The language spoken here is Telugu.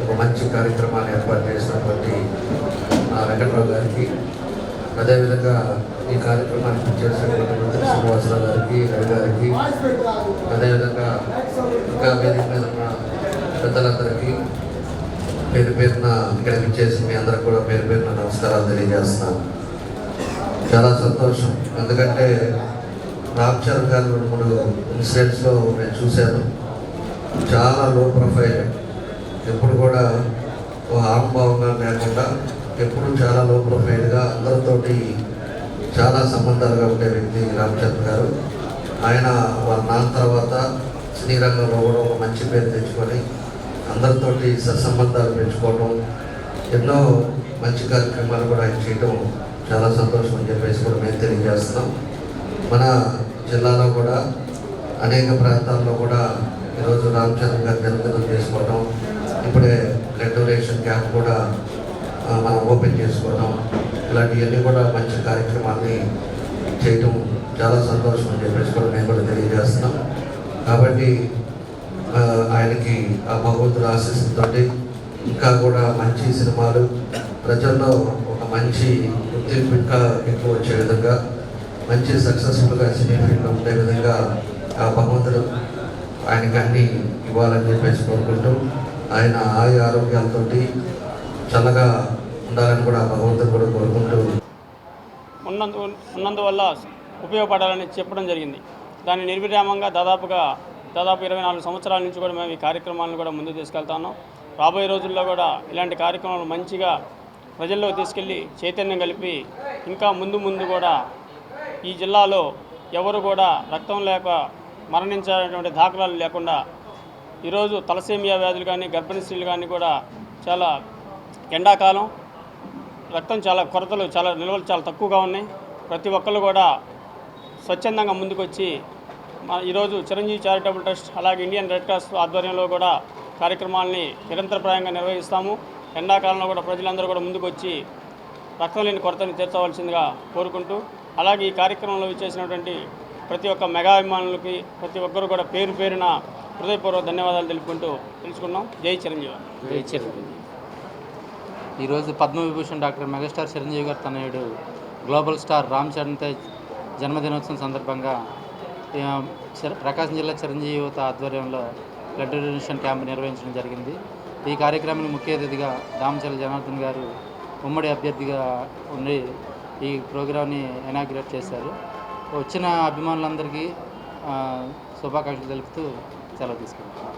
ఒక మంచి కార్యక్రమాన్ని ఏర్పాటు చేసినటువంటి వెంకట్రావు గారికి, అదేవిధంగా ఈ కార్యక్రమానికి చేసినటువంటి శ్రీనివాసరావు గారికి, రవి గారికి, అదేవిధంగా ఇంకా వేదిక మీద ఉన్న పెద్దలందరికీ పేరు పేరున ఇక్కడికి చేసి మీ అందరికి కూడా పేరు పేరున నమస్కారాలు తెలియజేస్తున్నాను. చాలా సంతోషం, ఎందుకంటే రామ్ చరణ్ గారు 2-3 ఇన్సిడెంట్స్లో నేను చూశాను. చాలా లో ప్రొఫైల్, ఎప్పుడు కూడా ఒక ఆనుభావంగా లేకుండా ఎప్పుడు చాలా లో ప్రొఫైల్గా అందరితోటి చాలా సంబంధాలుగా ఉండే వ్యక్తి రామచంద్ర గారు. ఆయన వాళ్ళ నాన్న తర్వాత శ్రీరంగంలో కూడా ఒక మంచి పేరు తెచ్చుకొని అందరితోటి సత్సంబంధాలు పెంచుకోవడం, ఎన్నో మంచి కార్యక్రమాలు కూడా ఆయన చేయడం చాలా సంతోషం అని చెప్పేసి కూడా మేము తెలియజేస్తున్నాం. మన జిల్లాలో కూడా అనేక ప్రాంతాల్లో కూడా ఈరోజు రామచంద్ర గారు జన్మదినం చేసుకోవడం, ఇప్పుడే బ్లడ్ డొనేషన్ క్యాంప్ కూడా మనం ఓపెన్ చేసుకోవడం, ఇలాంటివన్నీ కూడా మంచి కార్యక్రమాన్ని చేయటం చాలా సంతోషం అని చెప్పేసి కూడా మేము కూడా తెలియజేస్తున్నాం. కాబట్టి ఆయనకి ఆ భగవంతుడు ఆశీస్సులతో ఇంకా కూడా మంచి సినిమాలు ప్రజల్లో ఒక మంచి గుర్తింపు ఇంకా ఎక్కువ వచ్చే విధంగా, మంచి సక్సెస్ఫుల్గా సినీ ఫీల్డ్లో ఉండే విధంగా ఆ భగవంతుడు ఆయనకి అన్నీ ఇవ్వాలని చెప్పేసి కోరుకుంటూ, ఆయన ఆయు ఆరోగ్యాలతో చల్లగా ఉండాలని కూడా భగవంతుడు కూడా కోరుకుంటూ ఉన్నందువల్ల ఉపయోగపడాలని చెప్పడం జరిగింది. దాన్ని నిర్విరామంగా దాదాపు 24 సంవత్సరాల నుంచి కూడా మేము ఈ కార్యక్రమాలను కూడా ముందుకు తీసుకెళ్తాను. రాబోయే రోజుల్లో కూడా ఇలాంటి కార్యక్రమాలు మంచిగా ప్రజల్లో తీసుకెళ్ళి చైతన్యం కలిపి ఇంకా ముందు కూడా ఈ జిల్లాలో ఎవరు కూడా రక్తం లేక మరణించేటువంటి దాఖలాలు లేకుండా, ఈరోజు తలసేమియా వ్యాధులు కానీ గర్భిణీ స్త్రీలు కానీ కూడా చాలా ఎండాకాలం రక్తం చాలా కొరతలు, చాలా నిల్వలు చాలా తక్కువగా ఉన్నాయి. ప్రతి ఒక్కళ్ళు కూడా స్వచ్ఛందంగా ముందుకొచ్చి ఈరోజు చిరంజీవి చారిటబుల్ ట్రస్ట్ అలాగే ఇండియన్ రెడ్ క్రాస్ ఆధ్వర్యంలో కూడా కార్యక్రమాలని నిరంతరప్రాయంగా నిర్వహిస్తాము. ఎండాకాలంలో కూడా ప్రజలందరూ కూడా ముందుకు వచ్చి రక్తం లేని కొరతని తీర్చవలసిందిగా కోరుకుంటూ, అలాగే ఈ కార్యక్రమంలో ఇచ్చేసినటువంటి ప్రతి ఒక్క మెగా అభిమానులకి ప్రతి ఒక్కరు కూడా పేరు పేరున హృదయపూర్వక ధన్యవాదాలు తెలుసుకున్నాం. జై చిరంజీవి. జై చిరంజీవి. ఈరోజు పద్మవిభూషణ్ డాక్టర్ మెగాస్టార్ చిరంజీవి గారు తనయుడు గ్లోబల్ స్టార్ రామ్ చరణ్ తేజ్ జన్మదినోత్సవం సందర్భంగా ప్రకాశం జిల్లా చిరంజీవి యువత ఆధ్వర్యంలో బ్లడ్ డొనేషన్ క్యాంప్ నిర్వహించడం జరిగింది. ఈ కార్యక్రమానికి ముఖ్య అతిథిగా దామచర్ల జనార్దన్ గారు ఉమ్మడి అభ్యర్థిగా ఉండి ఈ ప్రోగ్రామ్ని ఇనాగ్రేట్ చేశారు. వచ్చిన అభిమానులందరికీ శుభాకాంక్షలు తెలుపుతూ సెలవు తీసుకుంటాం.